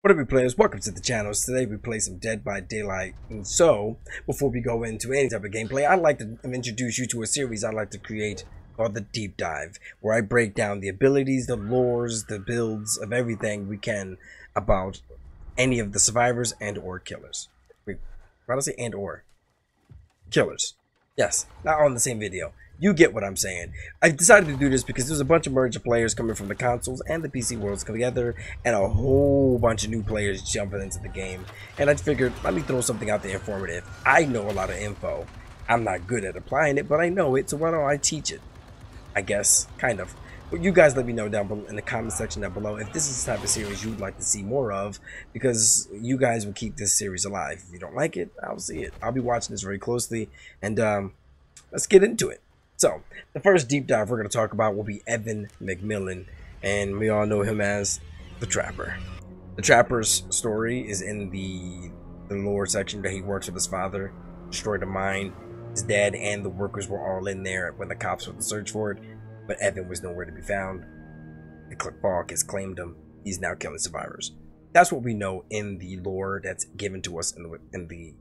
What up, you players? Welcome to the channel. Today we play some Dead by Daylight. And so, before we go into any type of gameplay, I'd like to introduce you to a series I like to create called the Deep Dive, where I break down the abilities, the lores, the builds of everything we can about any of the survivors and or killers. Wait, why did I say and or? Killers. Yes, not on the same video. You get what I'm saying. I decided to do this because there's a bunch of merge of players coming from the consoles and the PC worlds together, and a whole bunch of new players jumping into the game. And I figured, let me throw something out there informative. I know a lot of info. I'm not good at applying it, but I know it, so why don't I teach it? I guess, kind of. But you guys let me know down below in the comment section down below if this is the type of series you'd like to see more of, because you guys will keep this series alive. If you don't like it, I'll see it. I'll be watching this very closely, and let's get into it. So, the first deep dive we're going to talk about will be Evan McMillan, and we all know him as the Trapper. The Trapper's story is in the lore section that he works with his father, destroyed a mine. His dad and the workers were all in there when the cops went to search for it, but Evan was nowhere to be found. The fog has claimed him. He's now killing survivors. That's what we know in the lore that's given to us in the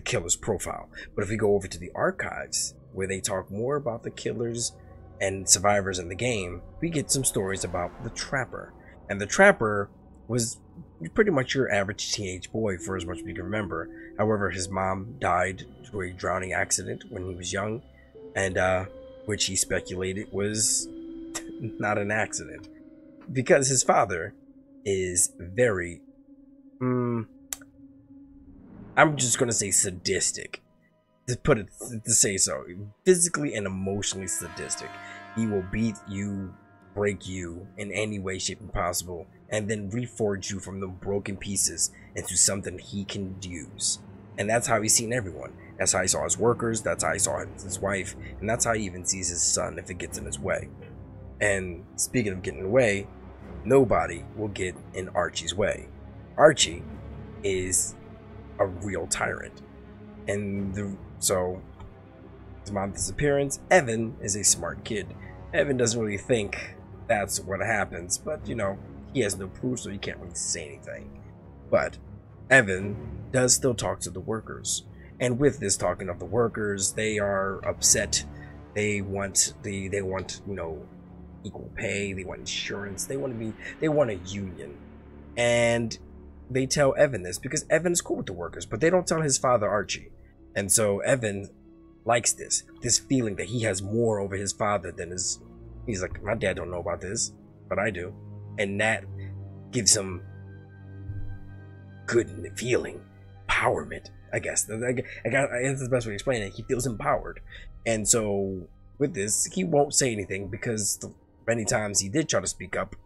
killer's profile. But if we go over to the archives, where they talk more about the killers and survivors in the game, we get some stories about the Trapper. And the Trapper was pretty much your average teenage boy for as much as we can remember. However, his mom died through a drowning accident when he was young, and which he speculated was not an accident, because his father is very I'm just gonna say sadistic, to say so, physically and emotionally sadistic. He will beat you, break you in any way, shape, and possible, and then reforge you from the broken pieces into something he can use. And that's how he's seen everyone. That's how he saw his workers, that's how he saw his wife, and that's how he even sees his son if it gets in his way. And speaking of getting in the way, nobody will get in Archie's way. Archie is a real tyrant. And so, his mom's disappearance, Evan is a smart kid. Evan doesn't really think that's what happens, but you know, he has no proof, so he can't really say anything. But Evan does still talk to the workers. And with this talking of the workers, they are upset. They want you know, equal pay, they want insurance, they want a union. And they tell Evan this because Evan's cool with the workers, but they don't tell his father Archie. And so Evan likes this feeling that he has more over his father than he's like, my dad don't know about this, but I do. And that gives him good feeling, empowerment, I guess. That's the best way to explain it. He feels empowered. And so with this, he won't say anything because many times he did try to speak up,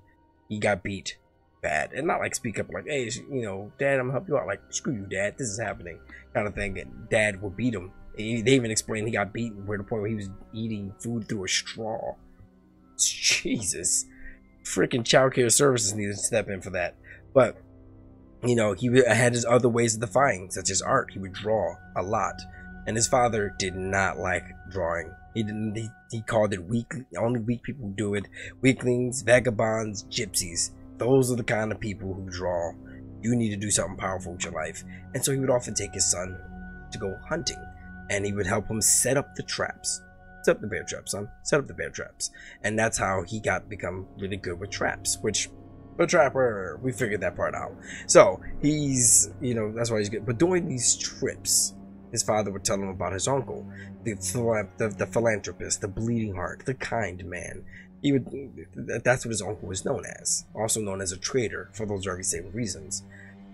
he got beat bad. And not like speak up like, hey, you know, Dad, I'm gonna help you out. Like, screw you, Dad, this is happening, kind of thing. And Dad would beat him. They even explained he got beaten to the point where he was eating food through a straw. Jesus. Freaking child care services needed to step in for that. But, you know, he had his other ways of defying, such as art. He would draw a lot. And his father did not like drawing. He called it weak. Only weak people do it. Weaklings, vagabonds, gypsies. Those are the kind of people who draw. You need to do something powerful with your life. And so he would often take his son to go hunting, and he would help him set up the traps. Set up the bear traps, son. Set up the bear traps. And that's how he become really good with traps, which the Trapper, we figured that part out. So he's, you know, that's why he's good. But during these trips, his father would tell him about his uncle, the philanthropist, the bleeding heart, the kind man. That's what his uncle was known as, also known as a traitor for those very same reasons.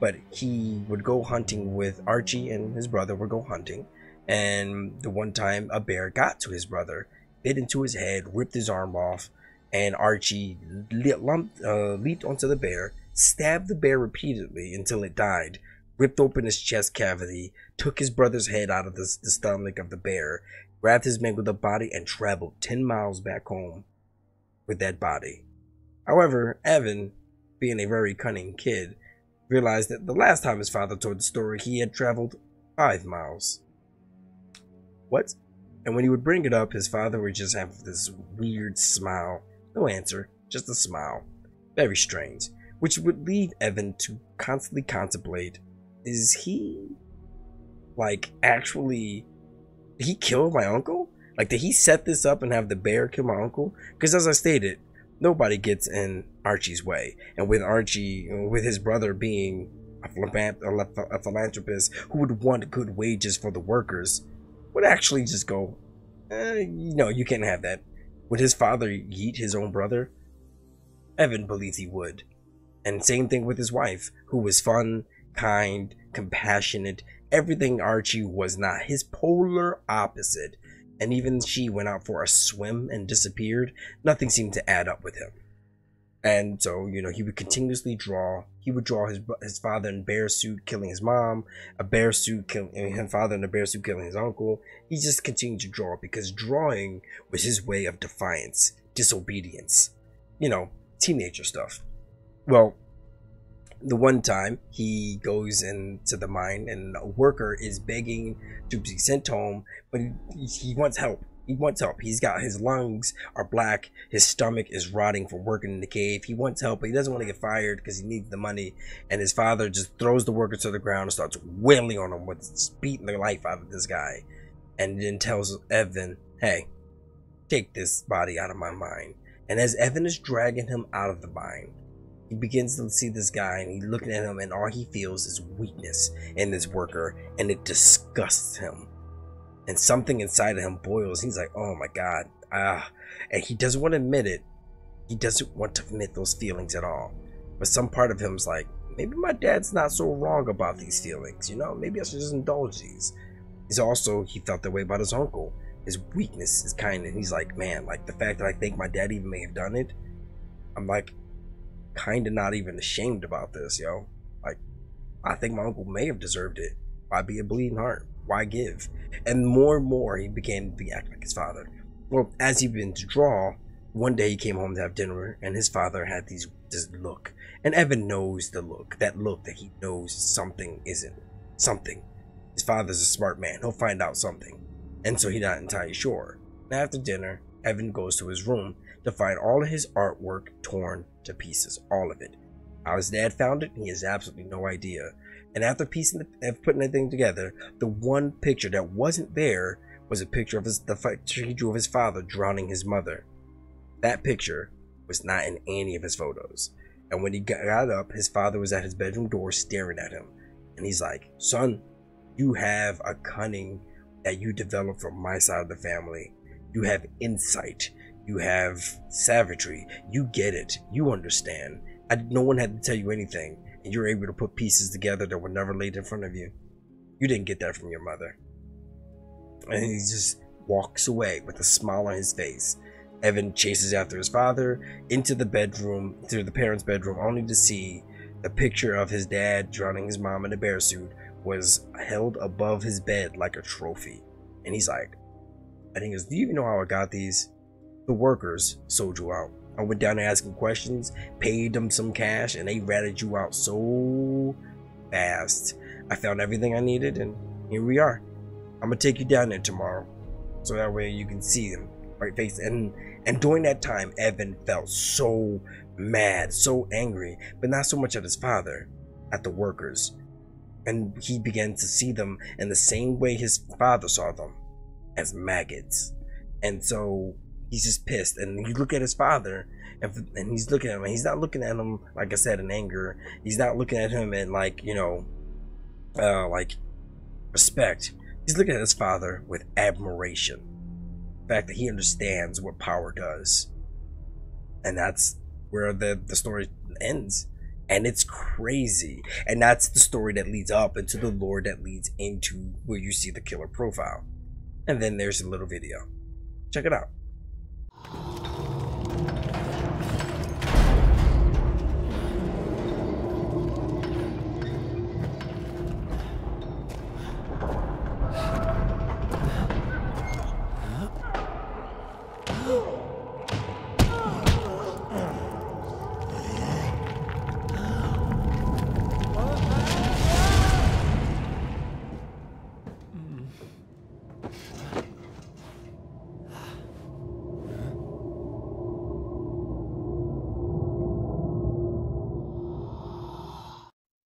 But he would go hunting with Archie, and his brother would go hunting. And the one time a bear got to his brother, bit into his head, ripped his arm off, and Archie leaped onto the bear, stabbed the bear repeatedly until it died, ripped open his chest cavity, took his brother's head out of the stomach of the bear, grabbed his mangled body, and traveled 10 miles back home with that body. However, Evan, being a very cunning kid, realized that the last time his father told the story, he had traveled 5 miles. What? And when he would bring it up, his father would just have this weird smile. No answer, just a smile. Very strange. which would lead Evan to constantly contemplate, is he, like, actually, did he kill my uncle? Like, did he set this up and have the bear kill my uncle? Because as I stated, nobody gets in Archie's way. And with Archie, with his brother being a philanthropist who would want good wages for the workers, would actually just go, you can't have that. Would his father yeet his own brother? Evan believes he would. And same thing with his wife, who was fun, kind, compassionate, everything Archie was not, his polar opposite. And even she went out for a swim and disappeared. Nothing seemed to add up with him. And so, he would continuously draw. He would draw his father in bear suit killing his mom, his father in a bear suit killing his uncle. He just continued to draw because drawing was his way of defiance, disobedience, teenager stuff. Well, the one time he goes into the mine and a worker is begging to be sent home, but he wants help. He wants help. He's got, his lungs are black. His stomach is rotting from working in the cave. He wants help, but he doesn't want to get fired because he needs the money. And his father just throws the worker to the ground and starts wailing on him, beating the life out of this guy. And then tells Evan, hey, take this body out of my mind. And as Evan is dragging him out of the mine, he begins to see this guy and he's looking at him, and all he feels is weakness in this worker, and it disgusts him. And something inside of him boils. He's like, oh my God. And he doesn't want to admit it. He doesn't want to admit those feelings at all. But some part of him's like, maybe my dad's not so wrong about these feelings. Maybe I should just indulge these. He felt that way about his uncle. His weakness, his kindness. He's like, man, like the fact that I think my dad even may have done it, I'm like, kind of not even ashamed about this, yo. Like, I think my uncle may have deserved it. Why be a bleeding heart? Why give? And more, he began to act like his father. Well, as he began to draw, one day he came home to have dinner, and his father had this look. And Evan knows the look. That look that he knows something isn't. Something. His father's a smart man. He'll find out something. And so he's not entirely sure. And after dinner, Evan goes to his room to find all of his artwork torn to pieces. All of it. How his dad found it, he has absolutely no idea. And after putting everything together, the one picture that wasn't there was a picture of he drew of his father drowning his mother. That picture was not in any of his photos. And when he got up, his father was at his bedroom door staring at him. And he's like, son, you have a cunning that you developed from my side of the family. You have insight. You have savagery. You get it. You understand. No one had to tell you anything. And you're able to put pieces together that were never laid in front of you. You didn't get that from your mother. And he just walks away with a smile on his face. Evan chases after his father into the bedroom, through the parents' bedroom, only to see the picture of his dad drowning his mom in a bear suit was held above his bed like a trophy. And he's like, and he goes, do you even know how I got these? The workers sold you out. I went down there asking questions, paid them some cash, and they ratted you out so fast. I found everything I needed, and here we are. I'm gonna take you down there tomorrow, so that way you can see them right face. And during that time, Evan felt so mad, so angry, but not so much at his father, at the workers. And he began to see them in the same way his father saw them, as maggots. And so he's just pissed, and you look at his father, and he's looking at him, and he's not looking at him, like I said, in anger. He's not looking at him in, like, like respect. He's looking at his father with admiration. The fact that he understands what power does. And that's where the story ends. And it's crazy. And that's the story that leads up into the lore that leads into where you see the killer profile. And then there's a little video. Check it out.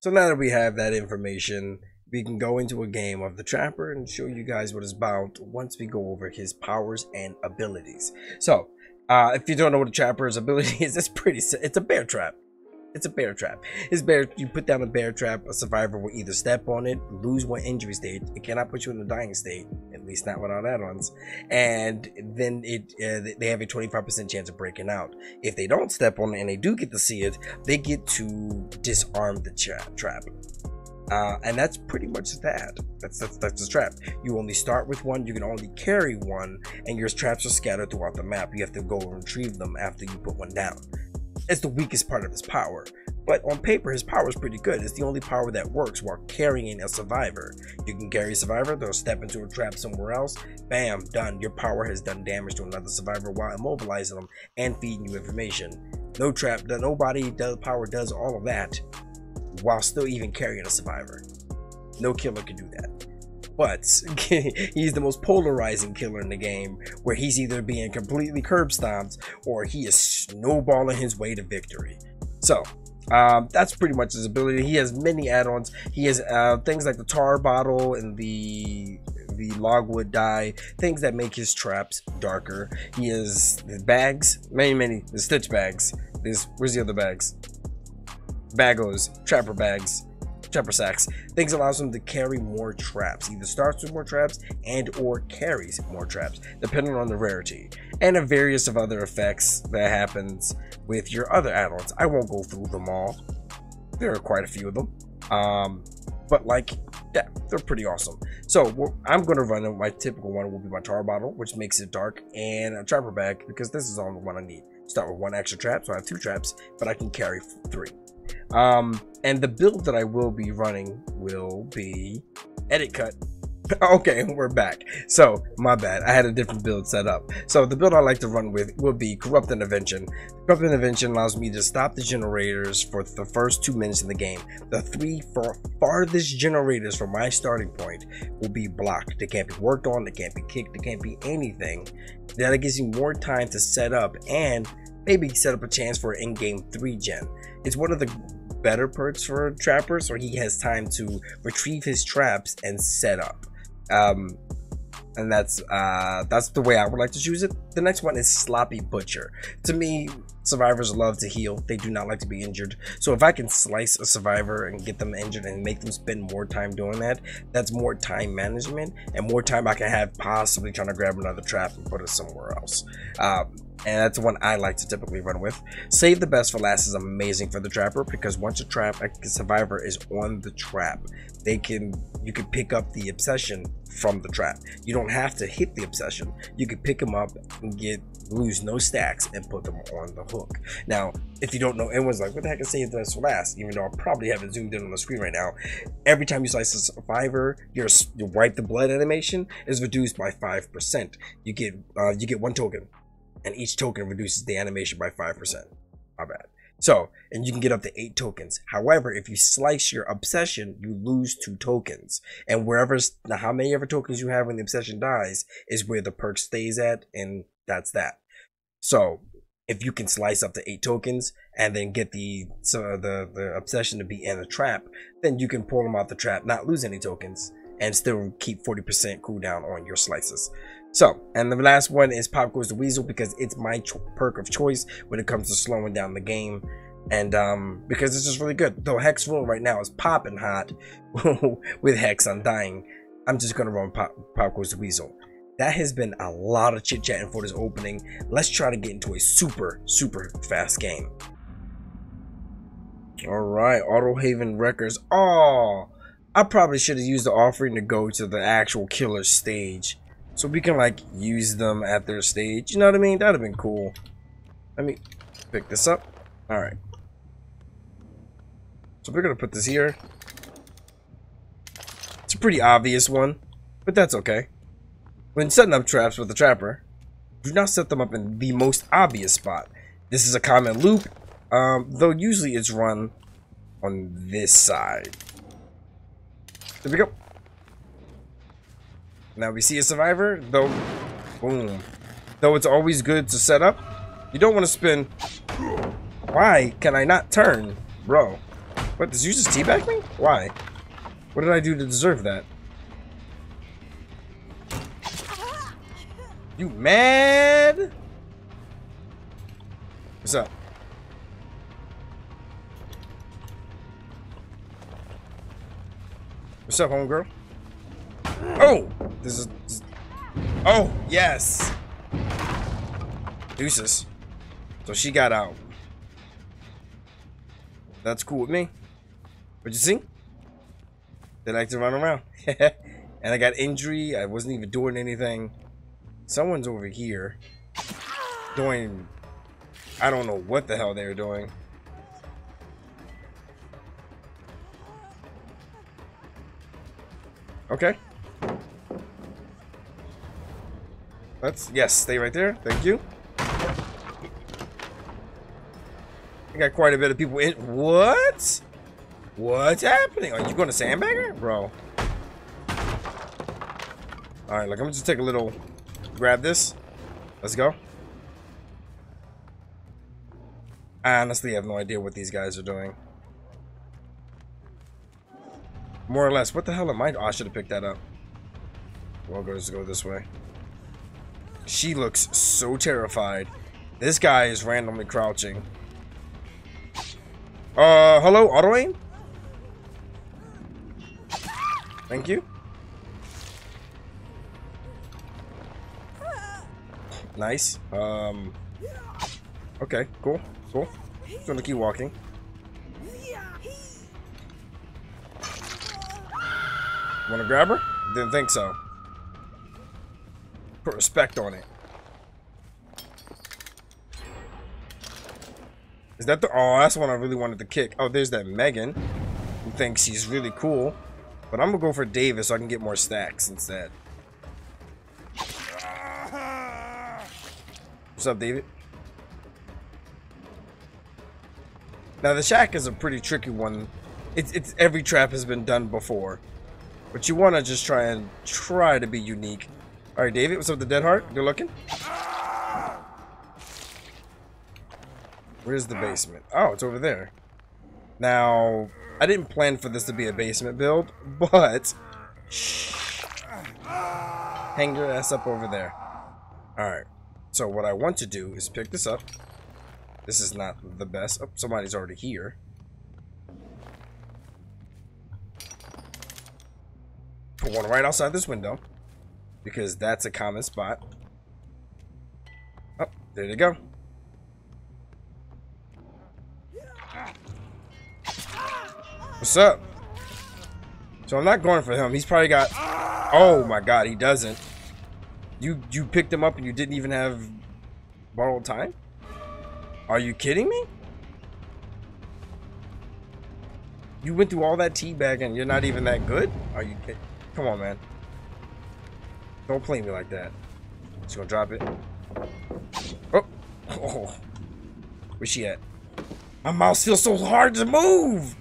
So now that we have that information, we can go into a game of the Trapper and show you guys what it's about once we go over his powers and abilities. So, if you don't know what a Trapper's ability is, it's a bear trap. It's a bear trap. You put down a bear trap, a survivor will either step on it, lose one injury state, it cannot put you in a dying state, at least not without add-ons, and then they have a 25% chance of breaking out. If they don't step on it and they do get to see it, they get to disarm the trap. And that's pretty much that. That's the trap. You only start with one, you can only carry one, and your traps are scattered throughout the map. You have to go and retrieve them after you put one down. It's the weakest part of his power, but on paper his power is pretty good. It's the only power that works while carrying a survivor. You can carry a survivor, they'll step into a trap somewhere else, bam, done. Your power has done damage to another survivor while immobilizing them and feeding you information. No trap, power does all of that while still even carrying a survivor. No killer can do that. But he's the most polarizing killer in the game, where he's either being completely curb stomped or he is snowballing his way to victory. So that's pretty much his ability. He has many add-ons. He has things like the tar bottle and the logwood dye, things that make his traps darker. He has the bags, the stitch bags. Where's the other bags? Bagos, trapper bags, trapper sacks. Things allows him to carry more traps. Either starts with more traps and or carries more traps, depending on the rarity. And a various of other effects that happens with your other add-ons. I won't go through them all. There are quite a few of them. But yeah, they're pretty awesome. So I'm going to run my typical one will be my tar bottle, which makes it dark, and a trapper bag, because this is all the one I need. Start with one extra trap, so I have 2 traps, but I can carry 3. And the build that I will be running will be edit cut. Okay, we're back. So my bad, I had a different build set up. So the build I like to run with will be Corrupt Intervention. Corrupt Intervention allows me to stop the generators for the first 2 minutes in the game. The 3 farthest generators from my starting point will be blocked. They can't be worked on, they can't be kicked, they can't be anything. That gives you more time to set up and maybe set up a chance for an in-game 3 gen. It's one of the better perks for a trapper, so he has time to retrieve his traps and set up. And that's the way I would like to choose it. The next one is Sloppy Butcher. To me, survivors love to heal. They do not like to be injured. So if I can slice a survivor and get them injured and make them spend more time doing that, that's more time management and more time I can have possibly trying to grab another trap and put it somewhere else. And that's the one I like to typically run with. Save the Best for Last is amazing for the trapper, because once a survivor is on the trap, you can pick up the obsession from the trap. You don't have to hit the obsession. You can pick them up and lose no stacks and put them on the hook. Now, if you don't know, everyone's like, what the heck is Save the Best for Last? Even though I probably have it zoomed in on the screen right now. Every time you slice a survivor, your wipe the blood animation is reduced by 5%. You get 1 token, and each token reduces the animation by 5%. My bad. So, and you can get up to 8 tokens. However, if you slice your obsession, you lose 2 tokens. And how many ever tokens you have when the obsession dies is where the perk stays at, and that's that. So, if you can slice up to 8 tokens and then get the obsession to be in a trap, then you can pull them out the trap, not lose any tokens, and still keep 40% cooldown on your slices. So, and the last one is Pop Goes the Weasel, because it's my perk of choice when it comes to slowing down the game, and because it's just really good. Though Hex Rule right now is popping hot with Hex Undying, I'm just gonna run Pop Goes the Weasel. That has been a lot of chit chatting for this opening. Let's try to get into a super fast game. All right, Auto Haven Wreckers. Oh, I probably should have used the offering to go to the actual killer stage, so we can use them at their stage. You know what I mean? That'd have been cool. Let me pick this up. All right. So we're gonna put this here. It's a pretty obvious one, but that's okay. When setting up traps with the trapper, do not set them up in the most obvious spot. This is a common loop, though usually it's run on this side. There we go. Now we see a survivor, though. Boom. Though it's always good to set up, you don't want to spin. Why can I not turn, bro? What, does you just teabag me? Why? What did I do to deserve that? You mad? What's up? What's up, homegirl? Oh! This is... Oh, yes! Deuces. So she got out. That's cool with me. What'd you see? They like to run around. And I got injury. I wasn't even doing anything. Someone's over here doing... I don't know what the hell they were doing. Okay. Let's... Yes, stay right there. Thank you. I got quite a bit of people in. What? What's happening? Are you going to sandbag her? Bro. Alright, look, I'm just take a little... Grab this. Let's go. I honestly have no idea what these guys are doing. More or less. What the hell am I... Oh, I should have picked that up. Well, let's go this way. She looks so terrified. This guy is randomly crouching. Hello, auto aim? Thank you. Nice. Okay, cool, cool. Just gonna keep walking. Wanna grab her? Didn't think so. Put respect on it. Is that the... Oh, that's the one I really wanted to kick. Oh, there's that Megan, who thinks she's really cool. But I'm gonna go for Davis so I can get more stacks instead. What's up, David? Now, the shack is a pretty tricky one. It's every trap has been done before. But you want to just try to be unique. Alright, David, what's up with the dead heart? Good looking? Where's the basement? Oh, it's over there. Now, I didn't plan for this to be a basement build, but... Shh. Hang your ass up over there. Alright. So what I want to do is pick this up. This is not the best. Oh, somebody's already here. Put one right outside this window, because that's a common spot. Oh, there you go. What's up? So I'm not going for him. He's probably got... Oh my god, he doesn't. You picked him up and you didn't even have borrowed time? Are you kidding me? You went through all that teabag and you're not even that good? Are you kidding? Come on, man. Don't play me like that. Just gonna drop it. Oh. Oh. Where's she at? My mouse feels so hard to move.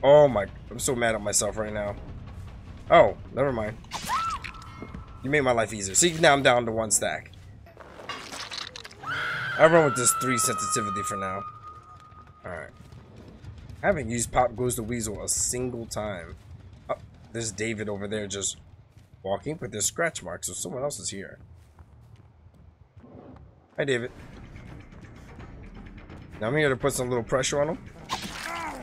Oh my. I'm so mad at myself right now. Oh, never mind. You made my life easier. See, now I'm down to 1 stack. I'll run with this 3 sensitivity for now. Alright. I haven't used Pop Goes the Weasel a single time. Oh, there's David over there just walking, but there's scratch marks, so someone else is here. Hi, David. Now I'm here to put some little pressure on him.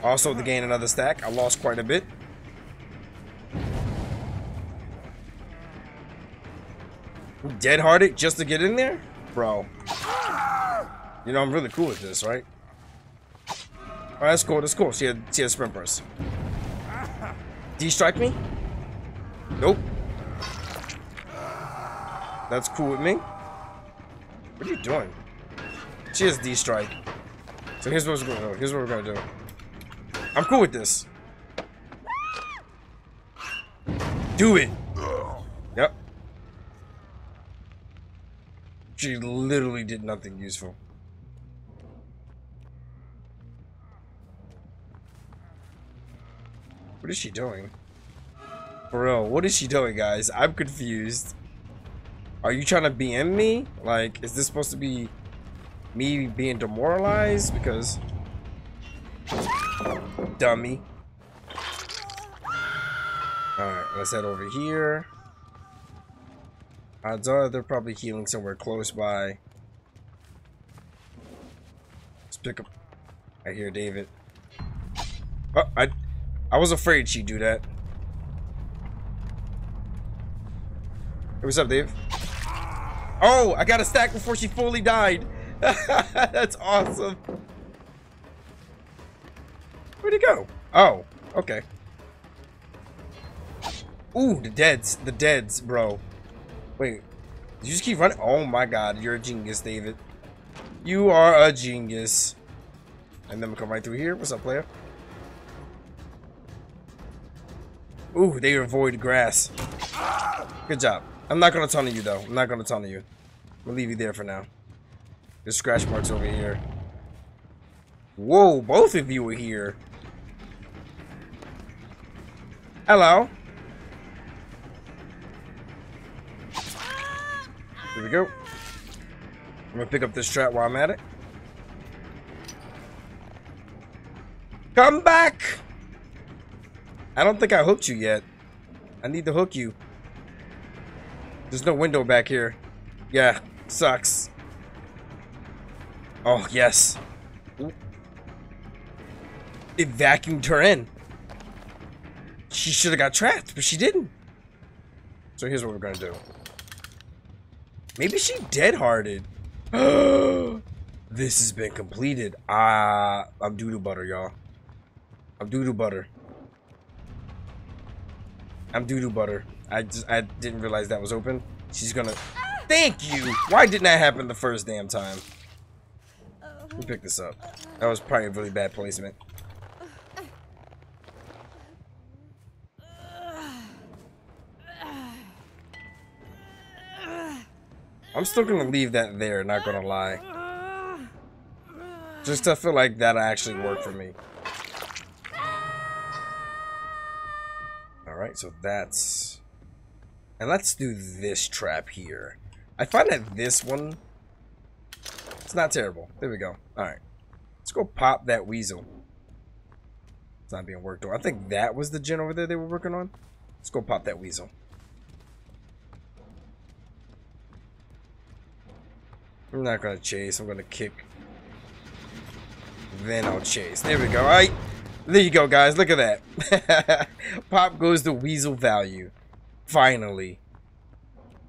Also to gain another stack. I lost quite a bit. Dead-hearted just to get in there? Bro. You know, I'm really cool with this, right? Oh, that's cool, that's cool. She had sprint burst. D-strike me? Nope. That's cool with me. What are you doing? She has D-strike. So here's what we're gonna do. Here's what we're gonna do. I'm cool with this. Do it. Yep. She literally did nothing useful. What is she doing? For real, what is she doing, guys? I'm confused. Are you trying to BM me? Like, is this supposed to be me being demoralized? Because... Dummy. Alright, let's head over here. Odds are they're probably healing somewhere close by. Let's pick up. I hear David. Oh, I was afraid she'd do that. Hey, what's up, Dave? Oh, I got a stack before she fully died. That's awesome. Where'd he go? Oh, okay. Ooh, the deads, bro. Wait, did you just keep running? Oh my god, you're a genius, David. You are a genius. And then we come right through here. What's up, player? Ooh, they avoid grass. Good job. I'm not gonna tunnel you though. I'm not gonna tunnel you. We'll leave you there for now. There's scratch marks over here. Whoa, both of you are here. Hello. Here we go. I'm gonna pick up this trap while I'm at it. Come back! I don't think I hooked you yet. I need to hook you. There's no window back here. Yeah, sucks. Oh, yes. Ooh. It vacuumed her in. She should have got trapped, but she didn't. So here's what we're gonna do. Maybe she dead-hearted. This has been completed. I'm doo-doo butter, y'all. I'm doo-doo butter. I'm doo-doo butter. I didn't realize that was open. She's gonna... Thank you! Why didn't that happen the first damn time? Let me pick this up. That was probably a really bad placement. I'm still gonna leave that there, not gonna lie. Just to feel like that actually worked for me. Alright, so that's... And let's do this trap here. I find that this one... It's not terrible. There we go. Alright. Let's go pop that weasel. It's not being worked on. I think that was the gen over there they were working on. Let's go pop that weasel. I'm not gonna chase. I'm gonna kick. Then I'll chase. There we go. Alright. There you go, guys. Look at that. Pop goes the weasel value. Finally.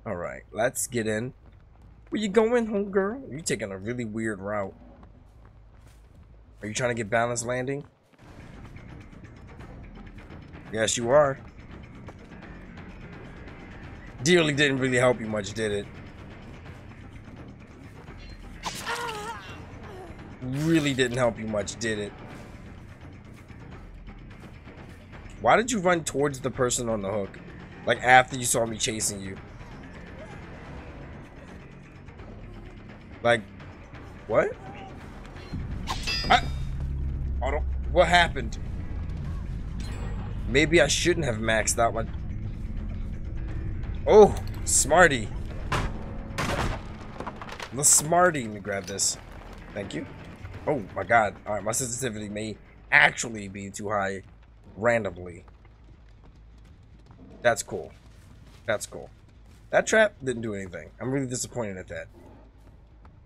Alright. Let's get in. Where you going, homegirl? You're taking a really weird route. Are you trying to get balanced landing? Yes, you are. Dearly didn't really help you much, did it? Really didn't help you much, did it? Why did you run towards the person on the hook? Like after you saw me chasing you? Like, what? What happened? Maybe I shouldn't have maxed out my... Oh, smarty. The smarty. Let me grab this. Thank you. Oh my god. Alright, my sensitivity may actually be too high randomly. That's cool. That's cool. That trap didn't do anything. I'm really disappointed at that.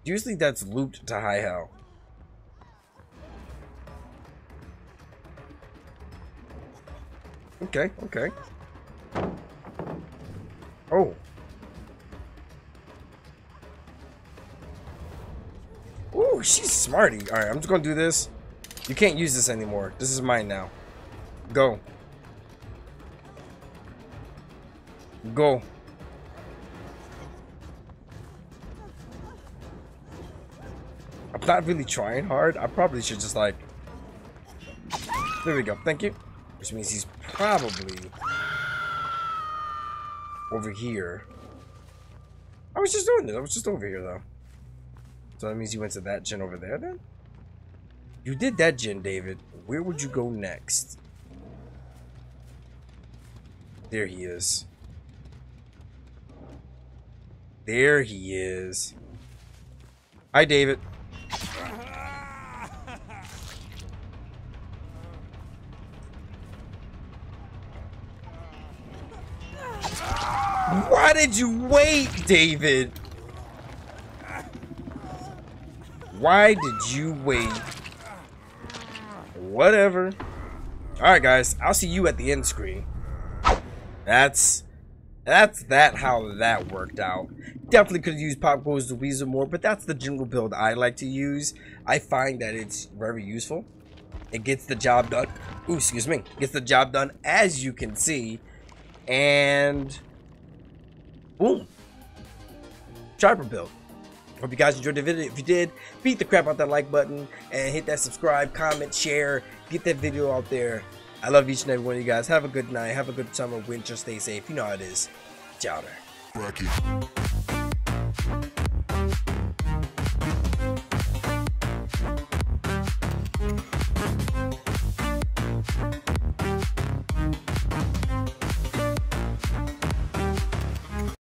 Usually that's looped to high hell. Okay, okay. Oh. Ooh, she's smarty. Alright, I'm just gonna do this. You can't use this anymore. This is mine now. Go. Go. I'm not really trying hard. I probably should just like... There we go. Thank you. Which means he's probably over here. I was just doing it. I was just over here though. So that means you went to that gen over there then? You did that gen, David. Where would you go next? There he is. There he is. Hi, David. Why did you wait, David? Why did you wait? Whatever. Alright, guys. I'll see you at the end screen. That's how that worked out. Definitely could have used Pop Goes the Weasel more, but that's the general build I like to use. I find that it's very useful. It gets the job done. Ooh, excuse me. Gets the job done, as you can see. And boom. Sharper build. Hope you guys enjoyed the video. If you did, beat the crap out that like button and hit that subscribe, comment, share, get that video out there. I love each and every one of you guys. Have a good night. Have a good summer, winter. Stay safe. You know how it is. Ciao there.